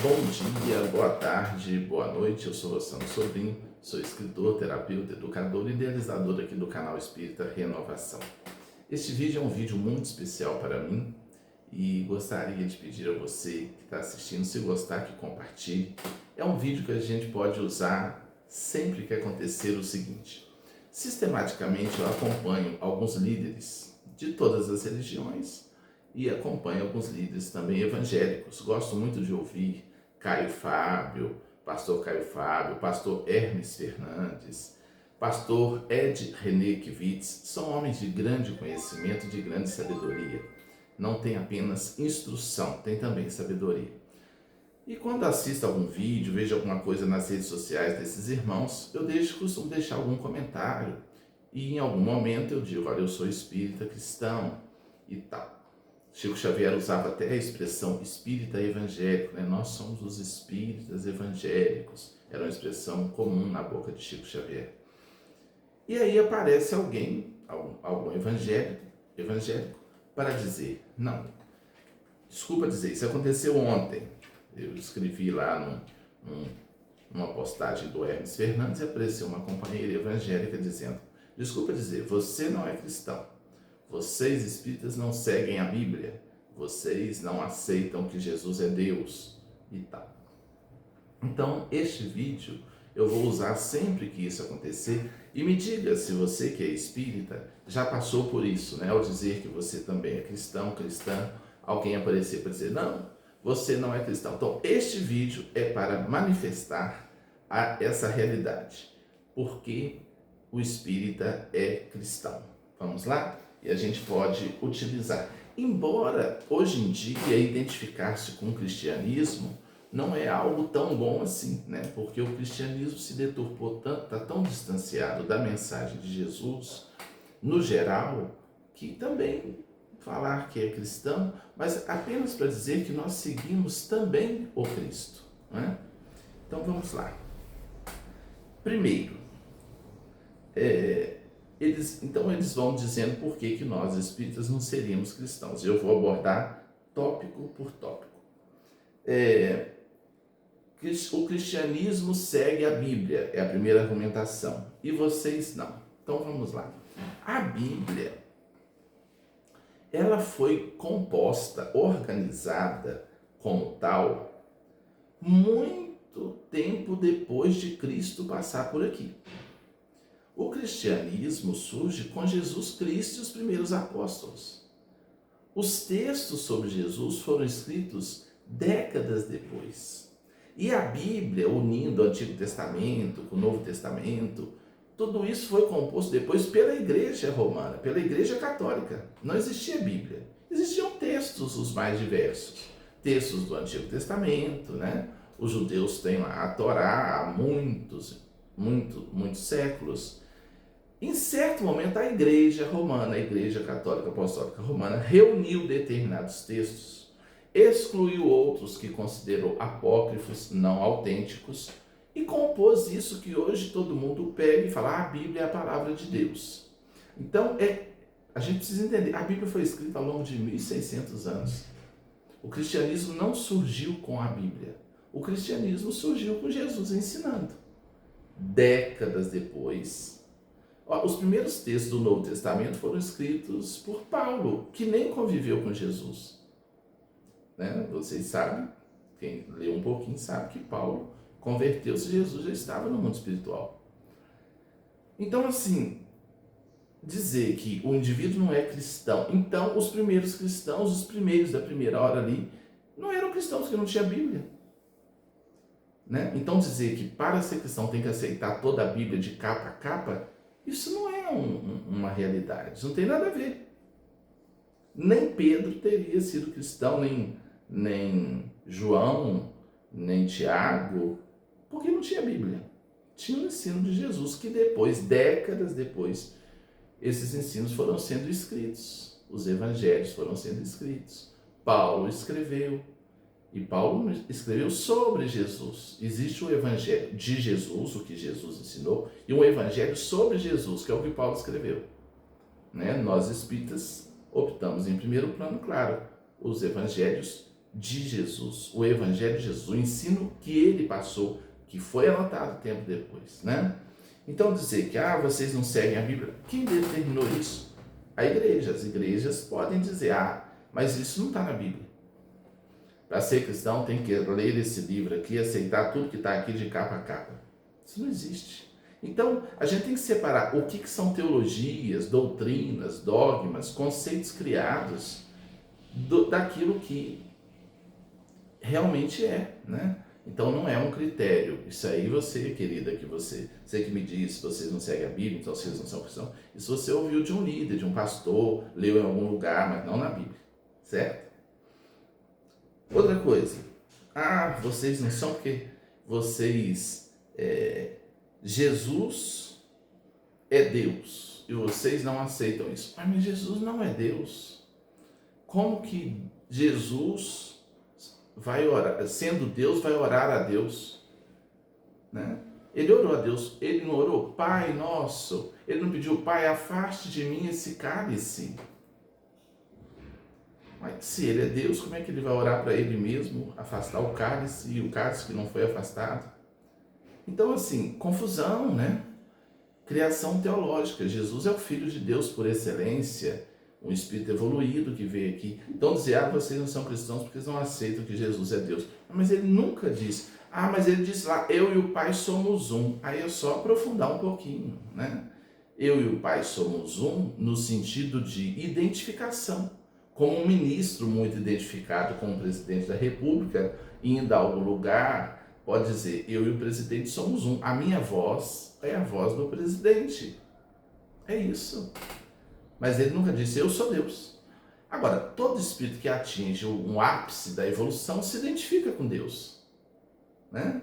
Bom dia, boa tarde, boa noite. Eu sou Rossano Sobrinho, sou escritor, terapeuta, educador e idealizador aqui do canal Espírita Renovação. Este vídeo é um vídeo muito especial para mim e gostaria de pedir a você que está assistindo, se gostar, que compartilhe. É um vídeo que a gente pode usar sempre que acontecer o seguinte. Sistematicamente eu acompanho alguns líderes de todas as religiões e acompanho alguns líderes também evangélicos. Gosto muito de ouvir Caio Fábio, pastor Hermes Fernandes, pastor Ed René Kivitz. São homens de grande conhecimento, de grande sabedoria. Não tem apenas instrução, tem também sabedoria. E quando assisto algum vídeo, vejo alguma coisa nas redes sociais desses irmãos, eu costumo deixar algum comentário. E em algum momento eu digo, olha, eu sou espírita cristão e tal. Chico Xavier usava até a expressão espírita evangélico, né? Nós somos os espíritas evangélicos. Era uma expressão comum na boca de Chico Xavier. E aí aparece alguém, algum evangélico, para dizer, não, desculpa dizer, isso aconteceu ontem. Eu escrevi lá numa postagem do Hermes Fernandes e apareceu uma companheira evangélica dizendo, desculpa dizer, você não é cristão. Vocês espíritas não seguem a Bíblia, vocês não aceitam que Jesus é Deus e tal. Então, este vídeo eu vou usar sempre que isso acontecer e me diga se você que é espírita já passou por isso, né? Ao dizer que você também é cristão, cristã, alguém aparecer para dizer, não, você não é cristão. Então, este vídeo é para manifestar essa realidade, porque o espírita é cristão. Vamos lá? E a gente pode utilizar. Embora hoje em dia identificar-se com o cristianismo não é algo tão bom assim, né? Porque o cristianismo se deturpou tanto, está tão distanciado da mensagem de Jesus, no geral, que também falar que é cristão, mas apenas para dizer que nós seguimos também o Cristo, né? Então vamos lá. Primeiro, eles vão dizendo por que nós espíritas não seríamos cristãos. Eu vou abordar tópico por tópico. O cristianismo segue a Bíblia, é a primeira argumentação, e vocês não. Então vamos lá. A Bíblia, ela foi composta, organizada como tal, muito tempo depois de Cristo passar por aqui. O cristianismo surge com Jesus Cristo e os primeiros apóstolos. Os textos sobre Jesus foram escritos décadas depois. E a Bíblia, unindo o Antigo Testamento com o Novo Testamento, tudo isso foi composto depois pela Igreja Romana, pela Igreja Católica. Não existia Bíblia. Existiam textos os mais diversos. Textos do Antigo Testamento, né? Os judeus têm lá a Torá há muitos séculos. Em certo momento, a Igreja Romana, a Igreja Católica Apostólica Romana, reuniu determinados textos, excluiu outros que considerou apócrifos, não autênticos, e compôs isso que hoje todo mundo pega e fala, a Bíblia é a palavra de Deus. Então, a gente precisa entender, a Bíblia foi escrita ao longo de 1.600 anos. O cristianismo não surgiu com a Bíblia. O cristianismo surgiu com Jesus ensinando. Décadas depois, os primeiros textos do Novo Testamento foram escritos por Paulo, que nem conviveu com Jesus. Né? Vocês sabem, quem lê um pouquinho sabe que Paulo converteu-se, Jesus já estava no mundo espiritual. Então, assim, dizer que o indivíduo não é cristão, então os primeiros cristãos, os primeiros da primeira hora ali, não eram cristãos porque não tinha Bíblia. Né? Então dizer que para ser cristão tem que aceitar toda a Bíblia de capa a capa, isso não é uma realidade, isso não tem nada a ver. Nem Pedro teria sido cristão, nem João, nem Tiago, porque não tinha Bíblia. Tinha o ensino de Jesus, que depois, décadas depois, esses ensinos foram sendo escritos, os evangelhos foram sendo escritos. Paulo escreveu, e Paulo escreveu sobre Jesus. Existe o evangelho de Jesus, o que Jesus ensinou, e um evangelho sobre Jesus, que é o que Paulo escreveu. Né? Nós espíritas optamos em primeiro plano, claro, os evangelhos de Jesus, o Evangelho de Jesus, o ensino que ele passou, que foi anotado tempo depois, né? Então dizer que vocês não seguem a Bíblia, quem determinou isso? A igreja. As igrejas podem dizer, mas isso não está na Bíblia. Para ser cristão tem que ler esse livro aqui, aceitar tudo que está aqui de capa a capa. Isso não existe. Então, a gente tem que separar o que são teologias, doutrinas, dogmas, conceitos criados daquilo que realmente é, né? Então não é um critério. Isso aí você, querida, você que me disse, vocês não seguem a Bíblia, então vocês não são cristãos. Isso você ouviu de um líder, de um pastor, leu em algum lugar, mas não na Bíblia, certo? Outra coisa, vocês não são porque Jesus é Deus e vocês não aceitam isso. Mas Jesus não é Deus. Como que Jesus vai orar, sendo Deus, vai orar a Deus, né? Ele orou a Deus, ele não orou, Pai nosso, ele não pediu, Pai, afaste de mim esse cálice. Mas se ele é Deus, como é que ele vai orar para ele mesmo, afastar o cálice e o cálice que não foi afastado? Então, assim, confusão, né? Criação teológica. Jesus é o Filho de Deus por excelência, um espírito evoluído que veio aqui. Então dizer, vocês não são cristãos porque eles não aceitam que Jesus é Deus. Mas ele nunca disse, mas ele disse lá, eu e o Pai somos um. Aí é só aprofundar um pouquinho, né? Eu e o Pai somos um no sentido de identificação. Como um ministro muito identificado com o presidente da República, indo a algum lugar, pode dizer, eu e o presidente somos um. A minha voz é a voz do presidente. É isso. Mas ele nunca disse, eu sou Deus. Agora, todo espírito que atinge um ápice da evolução se identifica com Deus, né?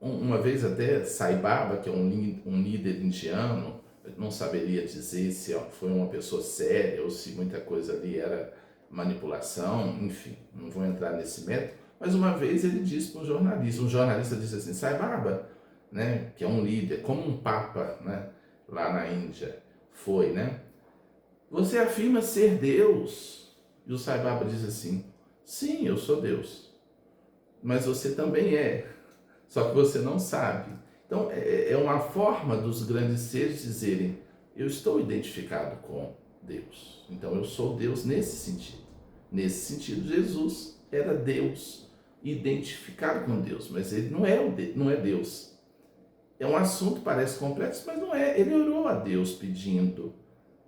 Uma vez até Sai Baba, que é um líder indiano, não saberia dizer se foi uma pessoa séria ou se muita coisa ali era manipulação, enfim, não vou entrar nesse método, mas uma vez ele disse para um jornalista disse assim, Sai Baba, né, que é um líder, como um papa, né, lá na Índia, foi, né? Você afirma ser Deus. E o Sai Baba diz assim, sim, eu sou Deus, mas você também é, só que você não sabe. Então, é uma forma dos grandes seres dizerem, eu estou identificado com Deus, então eu sou Deus nesse sentido. Nesse sentido, Jesus era Deus, identificado com Deus, mas ele não é Deus. É um assunto, parece complexo, mas não é. Ele orou a Deus pedindo,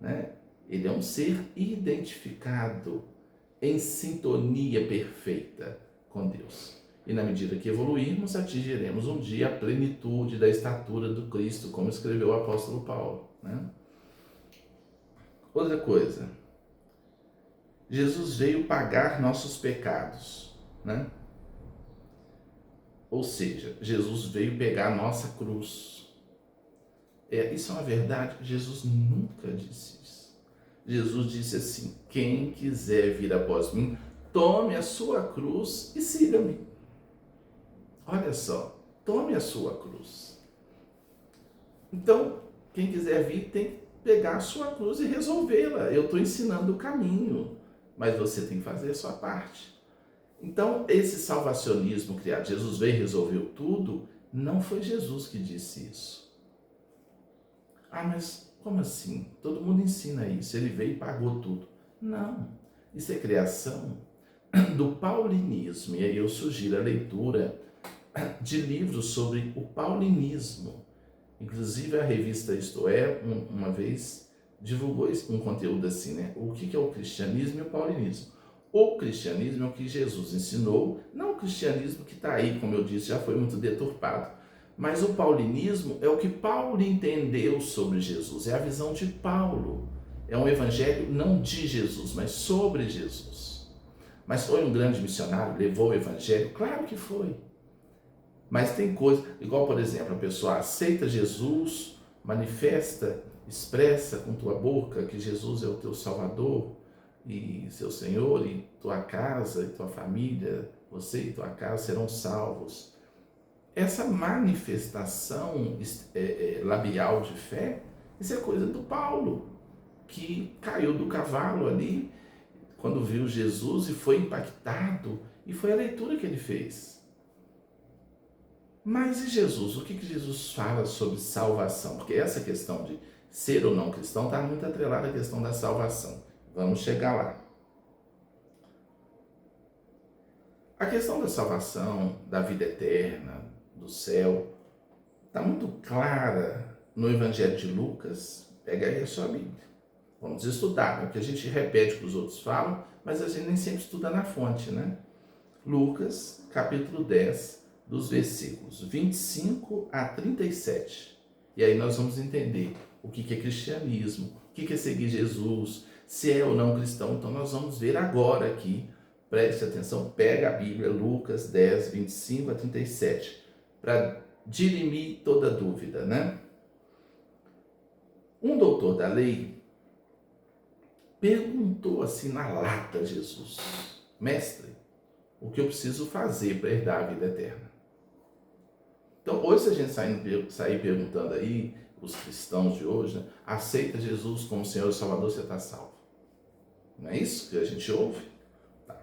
né? Ele é um ser identificado, em sintonia perfeita com Deus. E na medida que evoluirmos, atingiremos um dia a plenitude da estatura do Cristo, como escreveu o apóstolo Paulo, né? Outra coisa, Jesus veio pagar nossos pecados, né? Ou seja, Jesus veio pegar a nossa cruz. Isso é uma verdade. Jesus nunca disse isso. Jesus disse assim, quem quiser vir após mim, tome a sua cruz e siga-me. Olha só, tome a sua cruz. Então, quem quiser vir tem que pegar a sua cruz e resolvê-la. Eu estou ensinando o caminho, mas você tem que fazer a sua parte. Então, esse salvacionismo criado, Jesus veio e resolveu tudo, não foi Jesus que disse isso. Mas como assim? Todo mundo ensina isso, ele veio e pagou tudo. Não, isso é criação do paulinismo, e aí eu sugiro a leitura de livros sobre o paulinismo. Inclusive a revista Isto É, uma vez, divulgou um conteúdo assim, né? O que é o cristianismo e o paulinismo? O cristianismo é o que Jesus ensinou, não o cristianismo que está aí, como eu disse, já foi muito deturpado. Mas o paulinismo é o que Paulo entendeu sobre Jesus, é a visão de Paulo. É um evangelho não de Jesus, mas sobre Jesus. Mas foi um grande missionário, levou o evangelho? Claro que foi. Mas tem coisa, igual por exemplo, a pessoa aceita Jesus, manifesta, expressa com tua boca que Jesus é o teu Salvador e seu Senhor, e tua casa e tua família, você e tua casa serão salvos. Essa manifestação labial de fé, isso é coisa do Paulo, que caiu do cavalo ali, quando viu Jesus e foi impactado, e foi a leitura que ele fez. Mas e Jesus? O que Jesus fala sobre salvação? Porque essa questão de ser ou não cristão está muito atrelada à questão da salvação. Vamos chegar lá. A questão da salvação, da vida eterna, do céu, está muito clara no Evangelho de Lucas. Pega aí a sua Bíblia. Vamos estudar, né? Porque a gente repete o que os outros falam, mas a gente nem sempre estuda na fonte, né? Lucas, capítulo 10, dos versículos 25 a 37. E aí nós vamos entender o que é cristianismo, o que é seguir Jesus, se é ou não cristão. Então nós vamos ver agora aqui, preste atenção, pega a Bíblia, Lucas 10, 25 a 37, para dirimir toda dúvida, né? Um doutor da lei perguntou assim na lata a Jesus: mestre, o que eu preciso fazer para herdar a vida eterna? Então, hoje, se a gente sair perguntando aí, os cristãos de hoje, né, aceita Jesus como Senhor e Salvador, você está salvo. Não é isso que a gente ouve? Tá.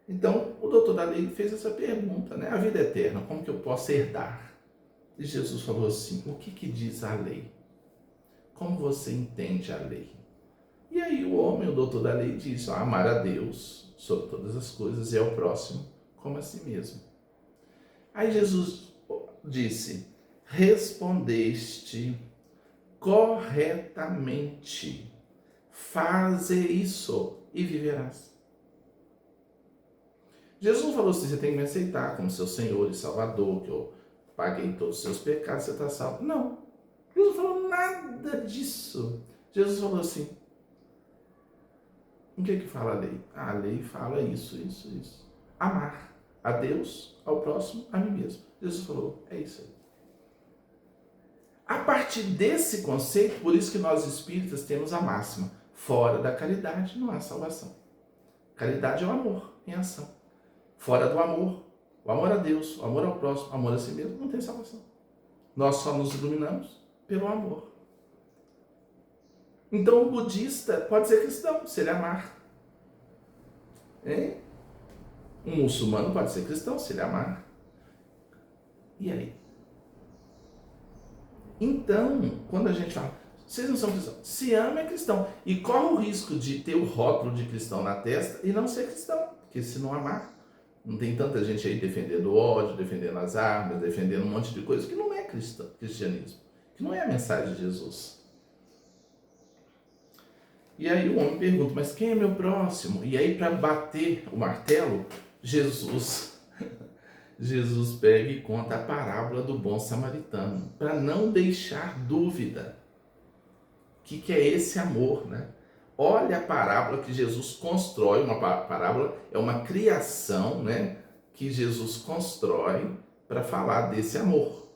Então, o doutor da lei fez essa pergunta, né? A vida eterna, como que eu posso herdar? E Jesus falou assim: o que diz a lei? Como você entende a lei? E aí o homem, o doutor da lei, disse: amar a Deus sobre todas as coisas e ao próximo como a si mesmo. Aí Jesus disse: respondeste corretamente, faze isso e viverás. Jesus não falou assim: você tem que me aceitar como seu Senhor e Salvador, que eu paguei todos os seus pecados, você está salvo. Não, Jesus não falou nada disso. Jesus falou assim: o que fala a lei? A lei fala isso. Amar a Deus, ao próximo, a mim mesmo. Jesus falou: é isso aí. A partir desse conceito, por isso que nós espíritas temos a máxima: fora da caridade não há salvação. Caridade é o amor em ação. Fora do amor, o amor a Deus, o amor ao próximo, o amor a si mesmo, não tem salvação. Nós só nos iluminamos pelo amor. Então o budista pode ser cristão, se ele amar. Hein? Um muçulmano pode ser cristão, se ele amar. E aí? Então, quando a gente fala, vocês não são cristãos, se ama é cristão. E corre o risco de ter o rótulo de cristão na testa e não ser cristão. Porque se não amar, não tem tanta gente aí defendendo o ódio, defendendo as armas, defendendo um monte de coisa que não é cristianismo, que não é a mensagem de Jesus. E aí o homem pergunta: mas quem é meu próximo? E aí, para bater o martelo, Jesus pega e conta a parábola do bom samaritano, para não deixar dúvida. O que é esse amor, né? Olha a parábola que Jesus constrói. Uma parábola é uma criação, né, que Jesus constrói para falar desse amor.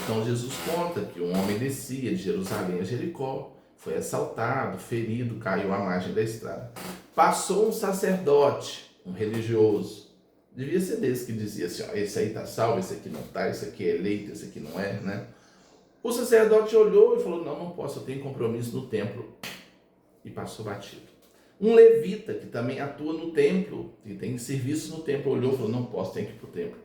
Então Jesus conta que um homem descia de Jerusalém a Jericó, foi assaltado, ferido, caiu à margem da estrada. Passou um sacerdote, um religioso. Devia ser desse que dizia assim: ó, esse aí está salvo, esse aqui não está, esse aqui é eleito, esse aqui não é, né? O sacerdote olhou e falou: não posso, eu tenho compromisso no templo. E passou batido. Um levita, que também atua no templo, que tem serviço no templo, olhou e falou: não posso, tenho que ir para o templo.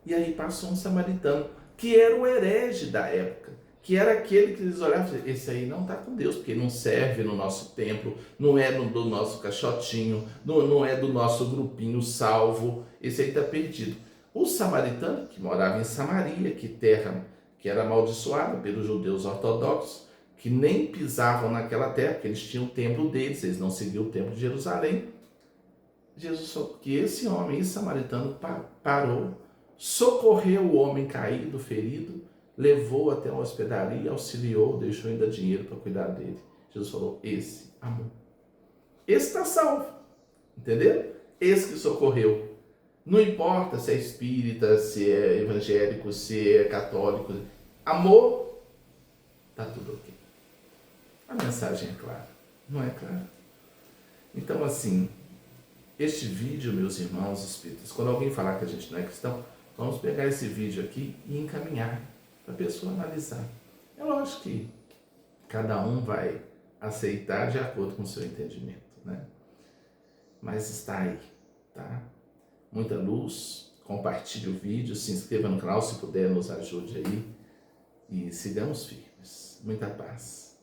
E aí passou um samaritano, que era o herege da época, que era aquele que eles olhavam e falavam: esse aí não está com Deus, porque não serve no nosso templo, não é do nosso caixotinho, não é do nosso grupinho salvo, esse aí está perdido. O samaritano, que morava em Samaria, que terra que era amaldiçoada pelos judeus ortodoxos, que nem pisavam naquela terra, porque eles tinham o templo deles, eles não seguiam o templo de Jerusalém. Jesus falou que esse homem, esse samaritano, parou, socorreu o homem caído, ferido, levou até uma hospedaria, auxiliou, deixou ainda dinheiro para cuidar dele. Jesus falou: esse amor. Esse está salvo, entendeu? Esse que socorreu. Não importa se é espírita, se é evangélico, se é católico. Amor, está tudo ok. A mensagem é clara, não é clara? Então, assim, este vídeo, meus irmãos espíritas, quando alguém falar que a gente não é cristão, vamos pegar esse vídeo aqui e encaminhar para a pessoa analisar. É lógico que cada um vai aceitar de acordo com o seu entendimento. né? Mas está aí, tá? Muita luz, compartilhe o vídeo, se inscreva no canal, se puder, nos ajude aí e sigamos firmes. Muita paz.